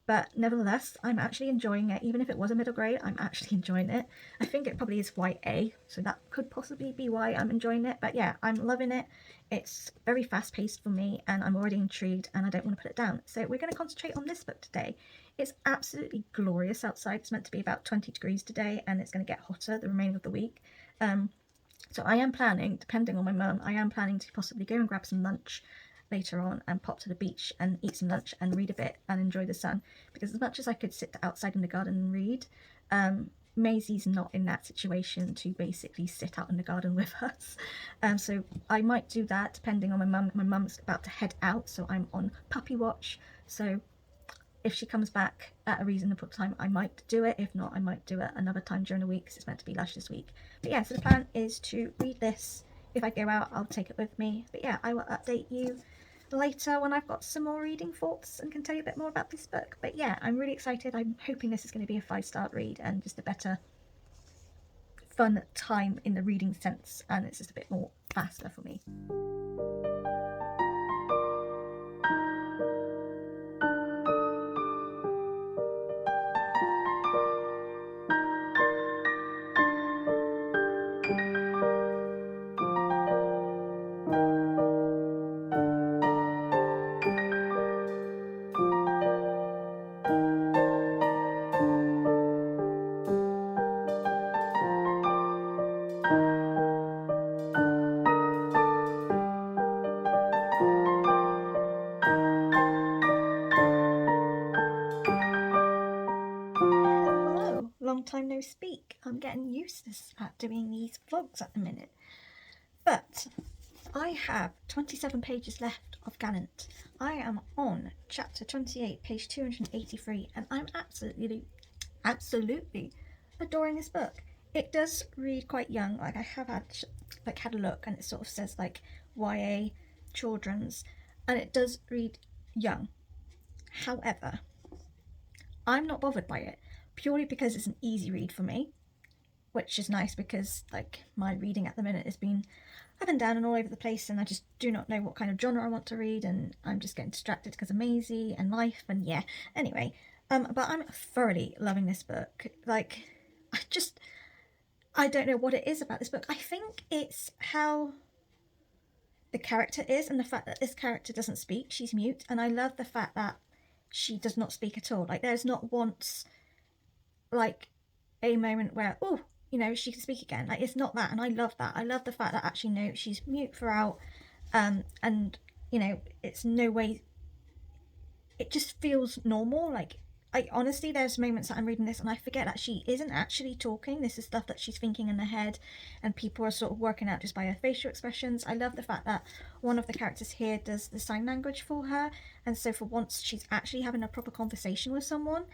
But nevertheless, I'm actually enjoying it. Even if it was a middle grade, I'm actually enjoying it. I think it probably is YA, so that could possibly be why I'm enjoying it. But yeah, I'm loving it. It's very fast-paced for me, and I'm already intrigued, and I don't want to put it down. So we're going to concentrate on this book today. It's absolutely glorious outside. It's meant to be about 20 degrees today, and it's going to get hotter the remainder of the week. So I am planning, depending on my mum, I am planning to possibly go and grab some lunch later on and pop to the beach and eat some lunch and read a bit and enjoy the sun, because as much as I could sit outside in the garden and read, Maisy's not in that situation to basically sit out in the garden with us, so I might do that depending on my mum. My mum's about to head out, so I'm on puppy watch, so if she comes back at a reasonable time I might do it. If not, I might do it another time during the week because it's meant to be lush this week. But yeah, so the plan is to read this. If I go out, I'll take it with me. But yeah, I will update you later when I've got some more reading thoughts and can tell you a bit more about this book. But yeah, I'm really excited. I'm hoping this is going to be a 5-star read and just a better fun time in the reading sense, and it's just a bit more faster for me. Long time no speak. I'm getting useless at doing these vlogs at the minute. But I have 27 pages left of Gallant. I am on chapter 28, page 283, and I'm absolutely adoring this book. It does read quite young. Like I have had a look, and it sort of says like YA children's, and it does read young. However, I'm not bothered by it, purely because it's an easy read for me, which is nice because like my reading at the minute has been up and down and all over the place, and I just do not know what kind of genre I want to read, and I'm just getting distracted because of Maisy and life, and yeah. Anyway, but I'm thoroughly loving this book. Like, I don't know what it is about this book. I think it's how the character is, and the fact that this character doesn't speak, she's mute, and I love the fact that she does not speak at all. Like, there's not once like a moment where, oh, you know, she can speak again. Like, it's not that, and I love that. I love the fact that actually no, she's mute throughout, and you know, it's no way. It just feels normal. Like, I honestly, there's moments that I'm reading this and I forget that she isn't actually talking. This is stuff that she's thinking in her head, and people are sort of working out just by her facial expressions. I love the fact that one of the characters here does the sign language for her, and so for once she's actually having a proper conversation with someone,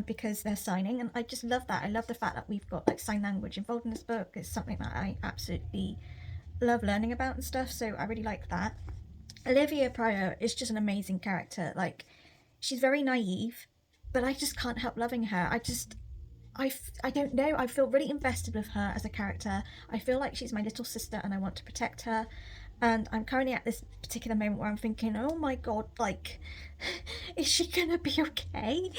because they're signing, and I just love that. I love the fact that we've got like sign language involved in this book. It's something that I absolutely love learning about and stuff, so I really like that. Olivia Pryor is just an amazing character. Like, she's very naive, but I just can't help loving her. I don't know. I feel really invested with her as a character. I feel like she's my little sister and I want to protect her. And I'm currently at this particular moment where I'm thinking, oh my god, like, is she gonna be okay?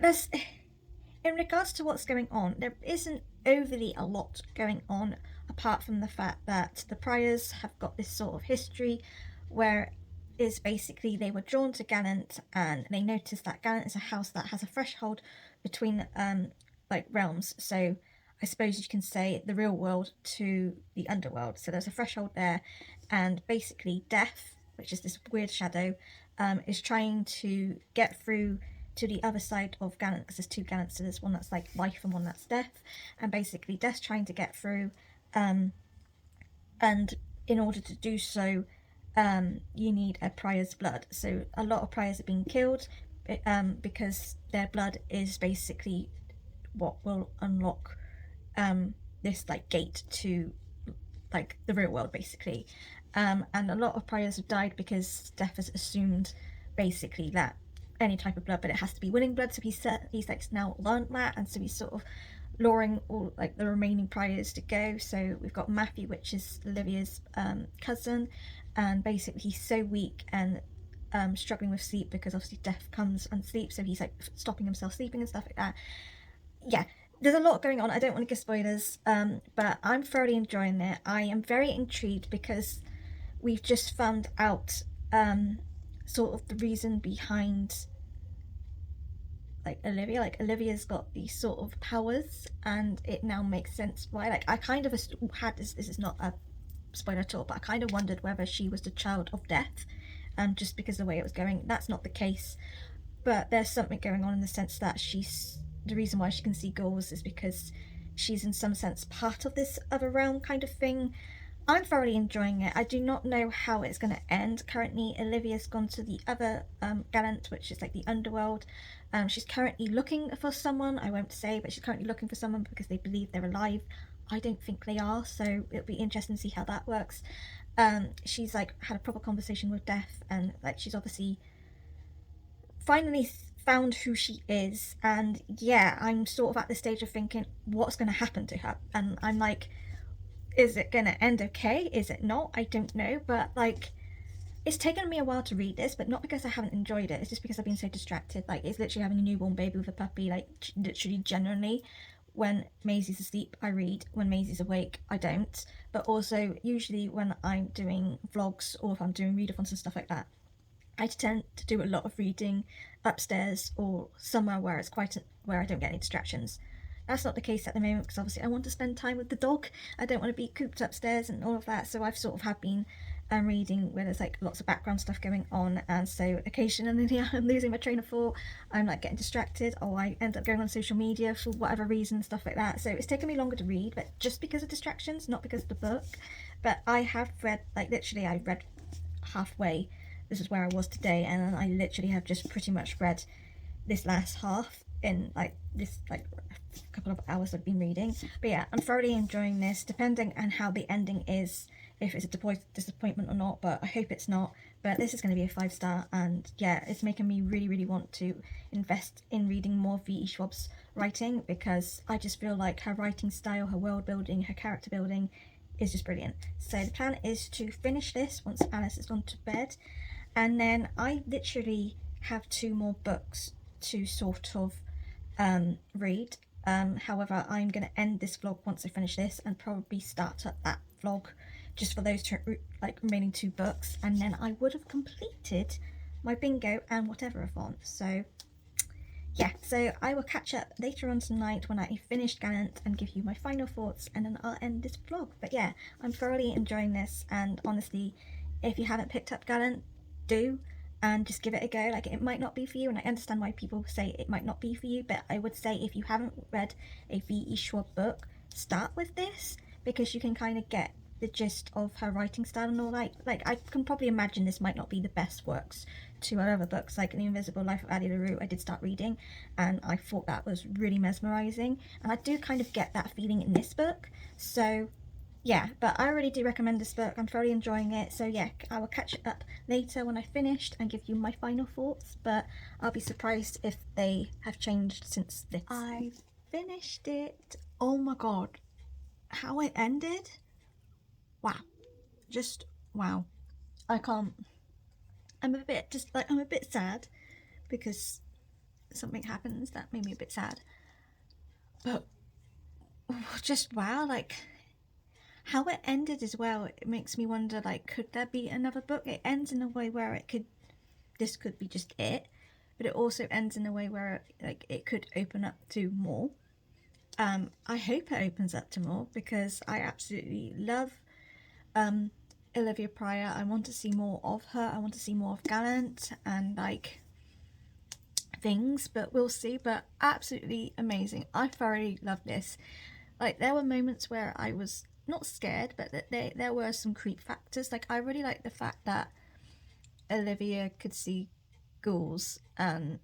There's, in regards to what's going on, there isn't overly a lot going on apart from the fact that the Pryors have got this sort of history where is basically they were drawn to Gallant, and they noticed that Gallant is a house that has a threshold between like realms. So I suppose you can say the real world to the underworld. So there's a threshold there, and basically Death, which is this weird shadow, is trying to get through to the other side of Gallant, because there's two Gallants. So there's one that's like life and one that's death, and basically Death's trying to get through, and in order to do so, you need a Prior's blood. So a lot of Priors are being killed, because their blood is basically what will unlock this like gate to like the real world, basically. And a lot of Priors have died because Death has assumed basically that any type of blood, but it has to be winning blood. So he's like now learned that, and so he's sort of luring all like the remaining Priors to go. So we've got Matthew, which is Olivia's cousin, and basically he's so weak and struggling with sleep because obviously Death comes and sleeps, so he's like stopping himself sleeping and stuff like that. Yeah, there's a lot going on. I don't want to give spoilers, but I'm thoroughly enjoying it. I am very intrigued because we've just found out sort of the reason behind like Olivia. Like, Olivia's got these sort of powers, and it now makes sense why. Like, I kind of had this is not a spoiler at all, but I kind of wondered whether she was the child of Death, just because of the way it was going. That's not the case, but there's something going on in the sense that she's the reason why she can see ghouls is because she's in some sense part of this other realm kind of thing. I'm thoroughly enjoying it. I do not know how it's going to end. Currently, Olivia's gone to the other Gallant, which is like the underworld. She's currently looking for someone. I won't say, but she's currently looking for someone because they believe they're alive. I don't think they are, so it'll be interesting to see how that works. She's like had a proper conversation with Death, and like she's obviously finally found who she is. And yeah, I'm sort of at the stage of thinking what's going to happen to her, and I'm like, is it going to end okay? Is it not? I don't know, but like, it's taken me a while to read this, but not because I haven't enjoyed it. It's just because I've been so distracted. Like, it's literally having a newborn baby with a puppy. Like, literally, generally, when Maisy's asleep, I read. When Maisy's awake, I don't. But also, usually when I'm doing vlogs or if I'm doing readathons and stuff like that, I tend to do a lot of reading upstairs or somewhere where it's where I don't get any distractions. That's not the case at the moment because obviously I want to spend time with the dog. I don't want to be cooped upstairs and all of that. So I've sort of have been reading where there's like lots of background stuff going on, and so occasionally I'm losing my train of thought. I'm like getting distracted, or I end up going on social media for whatever reason, stuff like that. So it's taken me longer to read, but just because of distractions, not because of the book. But I have read, like, literally I read halfway. This is where I was today, and I literally have just pretty much read this last half in like this like a couple of hours I've been reading. But yeah, I'm thoroughly enjoying this. Depending on how the ending is, if it's a disappointment or not, but I hope it's not. But this is going to be a 5-star, and yeah, it's making me really want to invest in reading more V.E. Schwab's writing, because I just feel like her writing style, her world building, her character building is just brilliant. So the plan is to finish this once Alice has gone to bed, and then I literally have 2 more books to sort of read. However, I'm going to end this vlog once I finish this and probably start up that vlog just for those remaining 2 books, and then I would have completed my bingo and Whateverathon. So yeah, so I will catch up later on tonight when I finish Gallant and give you my final thoughts, and then I'll end this vlog. But yeah, I'm thoroughly enjoying this, and honestly, if you haven't picked up Gallant, do, and just give it a go. Like, it might not be for you, and I understand why people say it might not be for you, but I would say if you haven't read a V.E. Schwab book, start with this, because you can kind of get the gist of her writing style and all that. Like, I can probably imagine this might not be the best works to her other books, like The Invisible Life of Addie LaRue. I did start reading, and I thought that was really mesmerising, and I do kind of get that feeling in this book. So yeah, but I really do recommend this book. I'm thoroughly enjoying it. So yeah, I will catch up later when I've finished and give you my final thoughts, but I'll be surprised if they have changed since this. I've finished it. Oh my god, how it ended? Wow, just wow. I can't. I'm a bit sad because something happens that made me a bit sad. But just wow, like how it ended as well, it makes me wonder, like, could there be another book? It ends in a way where this could be just it, but it also ends in a way where like it could open up to more. I hope it opens up to more, because I absolutely love Olivia Pryor. I want to see more of her. I want to see more of Gallant and like things, but we'll see. But absolutely amazing. I thoroughly love this. Like, there were moments where I was not scared, but that there were some creep factors. Like, I really like the fact that Olivia could see ghouls, and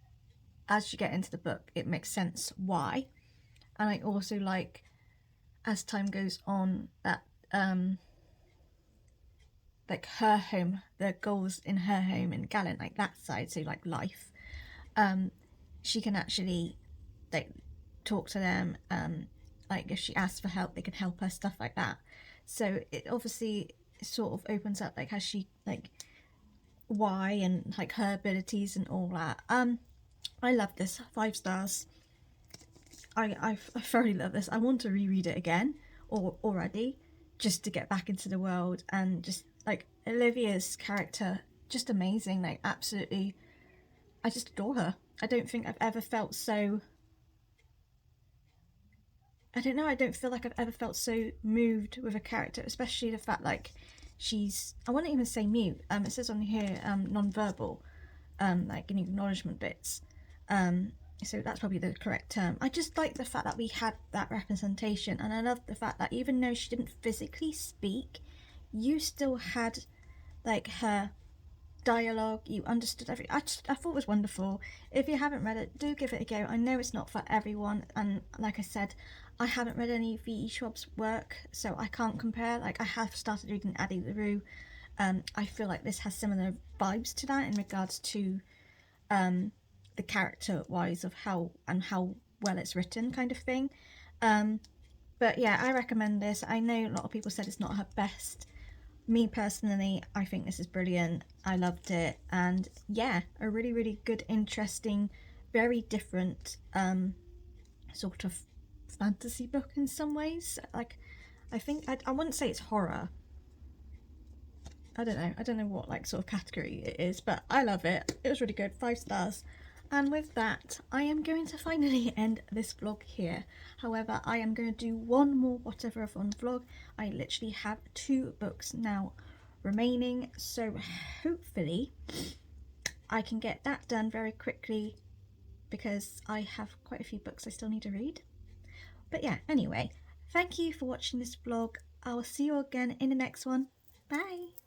as you get into the book it makes sense why. And I also like, as time goes on, that like her home, the ghouls in her home in Gallant, like that side, so like life, she can actually like talk to them, like if she asks for help they can help her, stuff like that. So it obviously sort of opens up like how she, like, why, and like her abilities and all that. I love this. 5 stars. I thoroughly love this. I want to reread it again, or already, just to get back into the world. And just like Olivia's character, just amazing. Like, absolutely, I just adore her. I don't think I've ever felt so, I don't know, I don't feel like I've ever felt so moved with a character, especially the fact like she's, I wouldn't even say mute, it says on here non-verbal, like in acknowledgement bits, so that's probably the correct term. I just like the fact that we had that representation, and I love the fact that even though she didn't physically speak, you still had like her dialogue, you understood everything. I thought it was wonderful. If you haven't read it, do give it a go. I know it's not for everyone, and like I said, I haven't read any V.E. Schwab's work, so I can't compare. Like, I have started reading Addie LaRue. I feel like this has similar vibes to that in regards to the character wise of how well it's written, kind of thing. But yeah, I recommend this. I know a lot of people said it's not her best. Me personally, I think this is brilliant. I loved it, and yeah, a really good, interesting, very different sort of fantasy book in some ways. Like, I think I wouldn't say it's horror. I don't know what like sort of category it is, but I love it. It was really good. 5 stars. And with that, I am going to finally end this vlog here. However, I am going to do one more Whateverathon vlog. I literally have 2 books now remaining, so hopefully I can get that done very quickly, because I have quite a few books I still need to read. But yeah, anyway, thank you for watching this vlog. I will see you again in the next one. Bye!